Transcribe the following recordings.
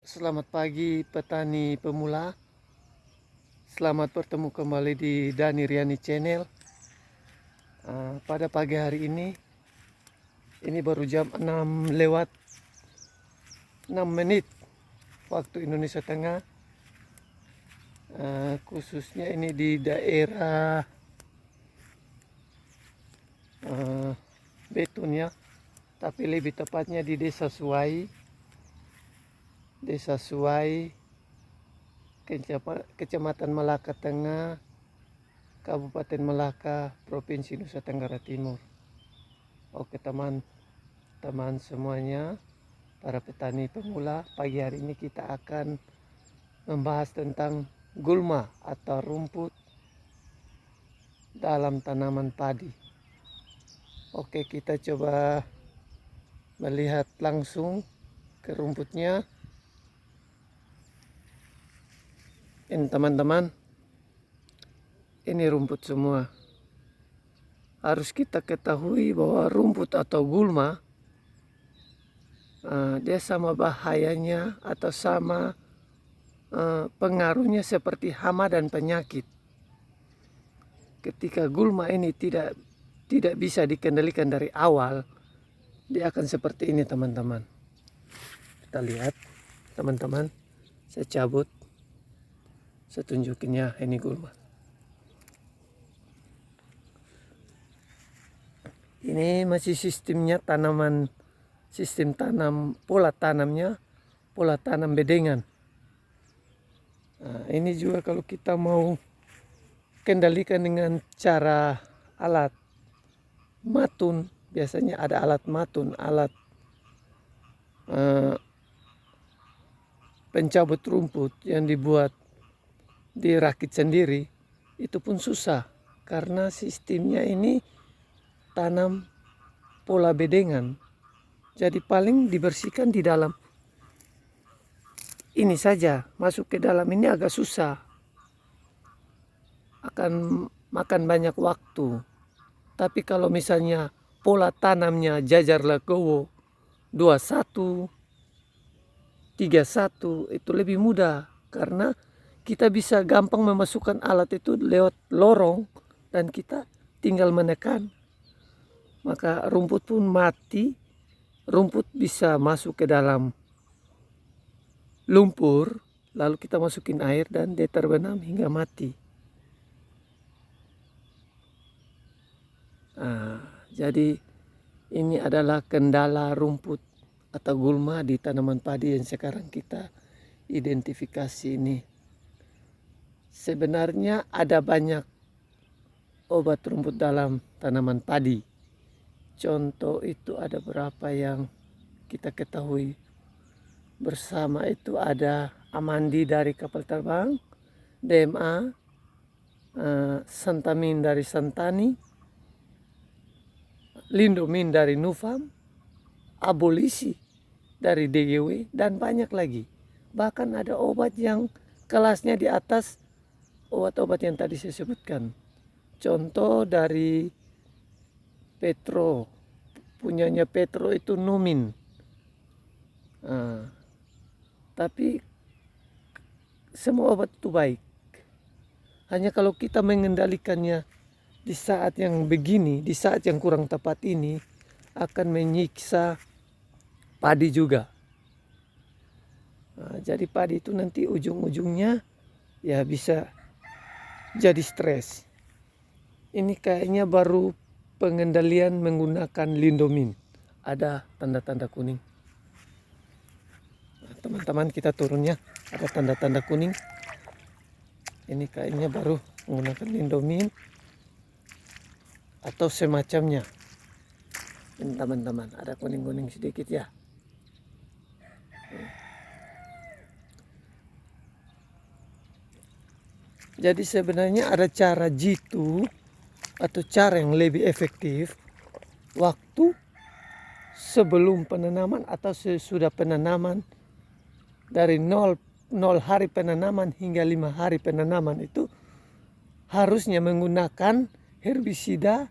Selamat pagi petani pemula. Selamat bertemu kembali di Dani Riani Channel. Pada pagi hari ini baru jam 6 lewat 6 menit waktu Indonesia Tengah. Khususnya ini di daerah Betun ya, tapi lebih tepatnya di Desa Suai, Kecamatan Malaka Tengah, Kabupaten Malaka, Provinsi Nusa Tenggara Timur. Oke teman-teman semuanya, para petani pemula, pagi hari ini kita akan membahas tentang gulma atau rumput dalam tanaman padi. Oke, kita coba melihat langsung ke rumputnya. Ini teman-teman, ini rumput semua. Harus kita ketahui bahwa rumput atau gulma dia sama bahayanya atau sama pengaruhnya seperti hama dan penyakit. Ketika gulma ini tidak bisa dikendalikan dari awal, dia akan seperti ini teman-teman. Kita lihat teman-teman, saya cabut, saya tunjukinnya, ini gulma. Ini masih sistemnya sistem tanam, pola tanam bedengan. Ini juga kalau kita mau kendalikan dengan cara alat matun, biasanya ada alat matun, alat pencabut rumput yang dirakit sendiri, itu pun susah karena sistemnya ini tanam pola bedengan. Jadi paling dibersihkan di dalam ini saja, masuk ke dalam ini agak susah, akan makan banyak waktu. Tapi kalau misalnya pola tanamnya jajar legowo 21, 31, itu lebih mudah karena kita bisa gampang memasukkan alat itu lewat lorong dan kita tinggal menekan. Maka rumput pun mati, rumput bisa masuk ke dalam lumpur, lalu kita masukin air dan dia terbenam hingga mati. Jadi ini adalah kendala rumput atau gulma di tanaman padi yang sekarang kita identifikasi ini. Sebenarnya ada banyak obat rumput dalam tanaman padi. Contoh itu ada berapa yang kita ketahui bersama, itu ada Amandi dari kapal terbang, DMA, Santamin dari Santani, Lindomin dari Nufam, Abolisi dari DGW, dan banyak lagi. Bahkan ada obat yang kelasnya di atas obat-obat yang tadi saya sebutkan. Contoh dari Petro, punyanya Petro itu Numin. Tapi semua obat itu baik. Hanya kalau kita mengendalikannya di saat yang begini, di saat yang kurang tepat ini, akan menyiksa padi juga. Jadi padi itu nanti ujung-ujungnya ya bisa jadi stres. Ini kayaknya baru pengendalian menggunakan Lindomin. Ada tanda-tanda kuning. Teman-teman, kita turunnya ada tanda-tanda kuning. Ini kayaknya baru menggunakan Lindomin atau semacamnya. Ini teman-teman, ada kuning-kuning sedikit ya. Jadi sebenarnya ada cara jitu atau cara yang lebih efektif waktu sebelum penanaman atau sesudah penanaman. Dari 0 hari penanaman hingga 5 hari penanaman itu harusnya menggunakan herbisida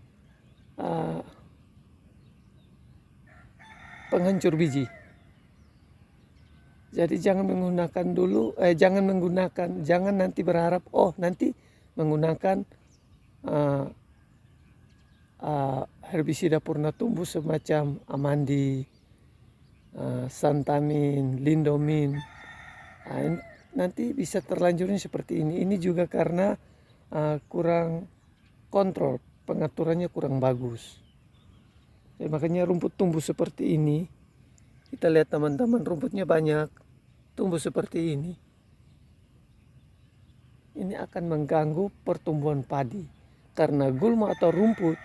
penghancur biji. Jadi jangan nanti berharap nanti menggunakan herbisida purna tumbuh semacam Amandi, Santamin, Lindomin. Nanti bisa terlanjurnya seperti ini. Ini juga karena kurang kontrol, pengaturannya kurang bagus. Jadi makanya rumput tumbuh seperti ini. Kita lihat teman-teman, rumputnya banyak, tumbuh seperti ini. Ini akan mengganggu pertumbuhan padi. Karena gulma atau rumput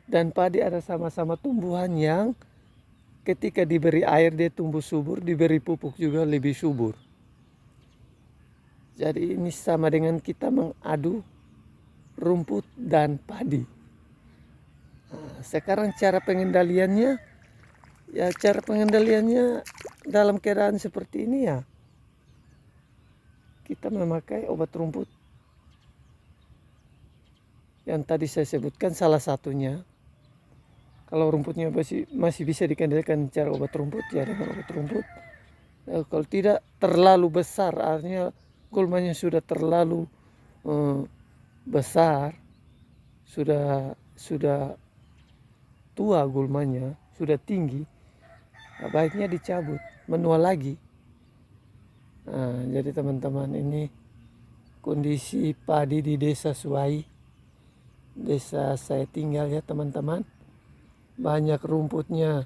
dan padi ada sama-sama tumbuhan yang ketika diberi air dia tumbuh subur, diberi pupuk juga lebih subur. Jadi ini sama dengan kita mengadu rumput dan padi. Nah, sekarang cara pengendaliannya dalam keadaan seperti ini ya kita memakai obat rumput yang tadi saya sebutkan salah satunya. Kalau rumputnya masih bisa dikendalikan cara obat rumput ya dengan obat rumput. Kalau tidak terlalu besar, artinya gulmanya sudah terlalu besar, sudah tua gulmanya, sudah tinggi, baiknya dicabut, menua lagi. Nah, jadi teman-teman, ini kondisi padi di desa Suai, desa saya tinggal ya teman-teman. Banyak rumputnya.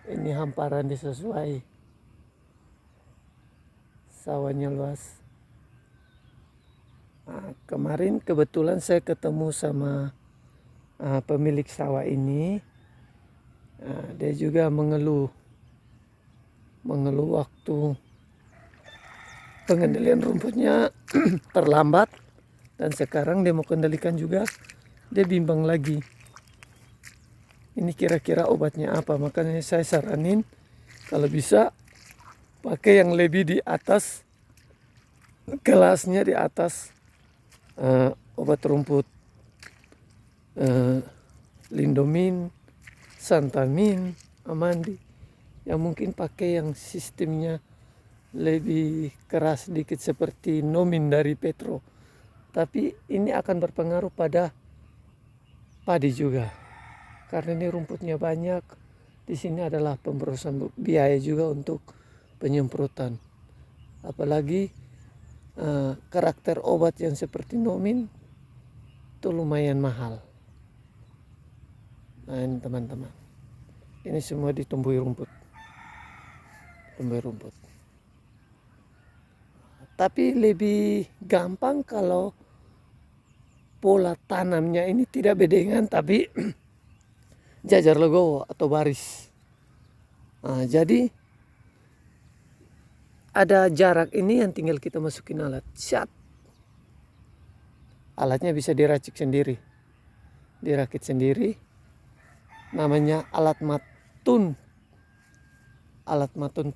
Ini hamparan desa Suai. Sawahnya luas. Nah, kemarin kebetulan saya ketemu sama pemilik sawah ini. Dia juga mengeluh waktu pengendalian rumputnya terlambat, dan sekarang dia mau kendalikan juga dia bimbang lagi. Ini kira-kira obatnya apa? Makanya saya saranin kalau bisa pakai yang lebih di atas kelasnya, di atas obat rumput Lindomin, Santamin, Amandi. Yang mungkin pakai yang sistemnya lebih keras sedikit seperti Nomin dari Petro. Tapi ini akan berpengaruh pada padi juga. Karena ini rumputnya banyak. Di sini adalah pemborosan biaya juga untuk penyemprotan. Apalagi karakter obat yang seperti Nomin itu lumayan mahal. Nah ini teman-teman, ini semua ditumbuhi rumput. Tapi lebih gampang kalau pola tanamnya ini tidak bedengan tapi jajar legowo atau baris. Nah, jadi ada jarak ini yang tinggal kita masukin alat. Alatnya bisa dirakit sendiri. Namanya alat matun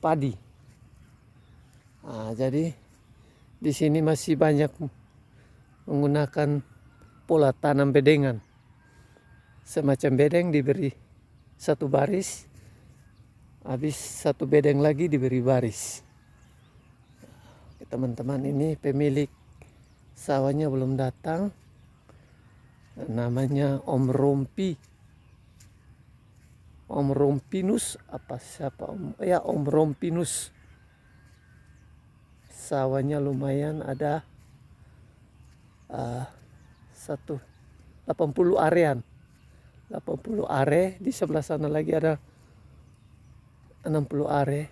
padi. Nah, jadi di sini masih banyak menggunakan pola tanam bedengan. Semacam bedeng diberi satu baris, habis satu bedeng lagi diberi baris. Teman-teman, ini pemilik sawahnya belum datang. Namanya Om Rompinus Om Rompinus. Sawahnya lumayan, ada 80 arean. 80 are, di sebelah sana lagi ada 60 are.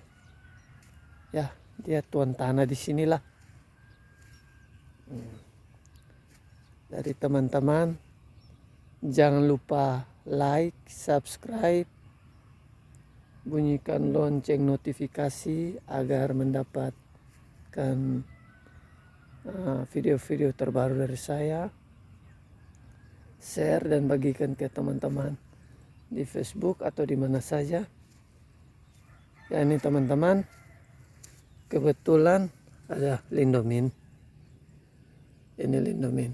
Ya, dia tuan tanah di sinilah. Jadi teman-teman, jangan lupa like, subscribe, bunyikan lonceng notifikasi agar mendapatkan video-video terbaru dari saya. Share dan bagikan ke teman-teman di Facebook atau di mana saja. Ya, ini teman-teman, kebetulan ada Lindomin. Ini Lindomin.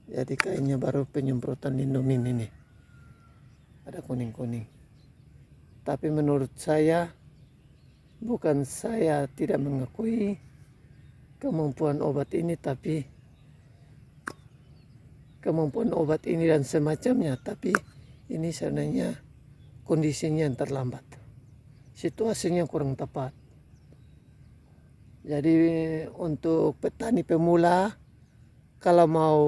Jadi kayaknya baru penyemprotan Lindomin ini. Ada kuning-kuning. Tapi menurut saya, bukan saya tidak mengakui kemampuan obat ini, tapi kemampuan obat ini dan semacamnya, tapi ini sebenarnya kondisinya yang terlambat, situasinya kurang tepat. Jadi untuk petani pemula, kalau mau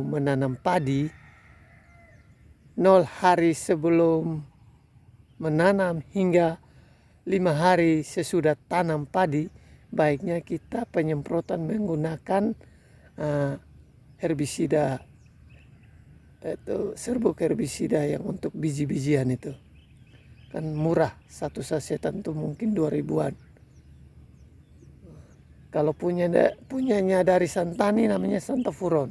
menanam padi, 0 hari sebelum menanam hingga 5 hari sesudah tanam padi, baiknya kita penyemprotan menggunakan herbisida, itu serbuk herbisida yang untuk biji-bijian itu. Kan murah, satu sasetan tuh mungkin 2000-an. Kalau punyanya dari Santani namanya Santafuron.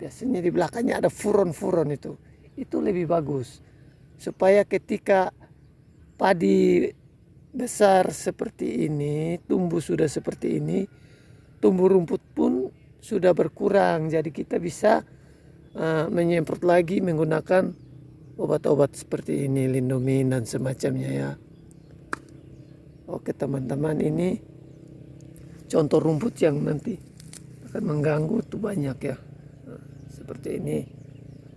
Biasanya di belakangnya ada furon-furon itu. Itu lebih bagus. Supaya ketika padi besar seperti ini, tumbuh sudah seperti ini, tumbuh rumput pun sudah berkurang. Jadi kita bisa menyemprot lagi menggunakan obat-obat seperti ini, Lindomin dan semacamnya ya. Oke teman-teman, ini contoh rumput yang nanti akan mengganggu tuh banyak ya. Nah, seperti ini,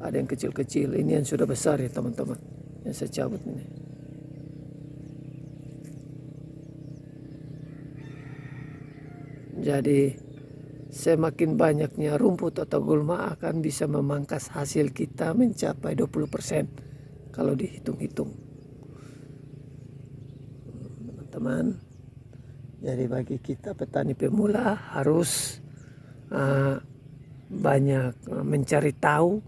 ada yang kecil-kecil, ini yang sudah besar ya teman-teman, yang saya cabut ini. Jadi semakin banyaknya rumput atau gulma akan bisa memangkas hasil kita mencapai 20% kalau dihitung-hitung. Teman-teman, jadi bagi kita petani pemula harus banyak mencari tahu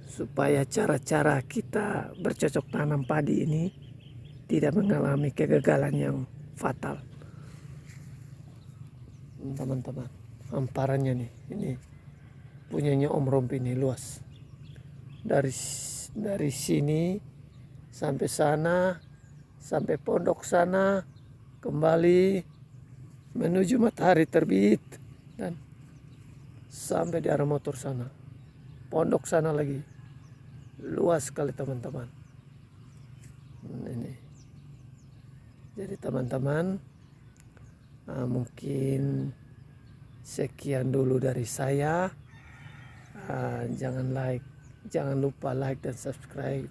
supaya cara-cara kita bercocok tanam padi ini tidak mengalami kegagalan yang fatal. Teman-teman, hamparannya nih, ini punyanya Om Rompi ini luas. Dari sini sampai sana, sampai pondok sana, kembali menuju matahari terbit, dan sampai di arah motor sana, pondok sana lagi, luas sekali teman-teman. Ini jadi teman-teman, mungkin sekian dulu dari saya. Jangan lupa like dan subscribe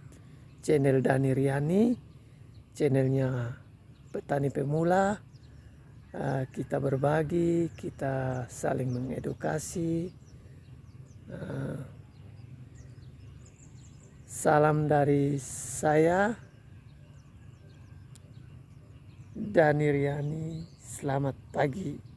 channel Dani Riani, channelnya Petani Pemula. Kita berbagi, kita saling mengedukasi. Salam dari saya, Dani Riani. Selamat pagi.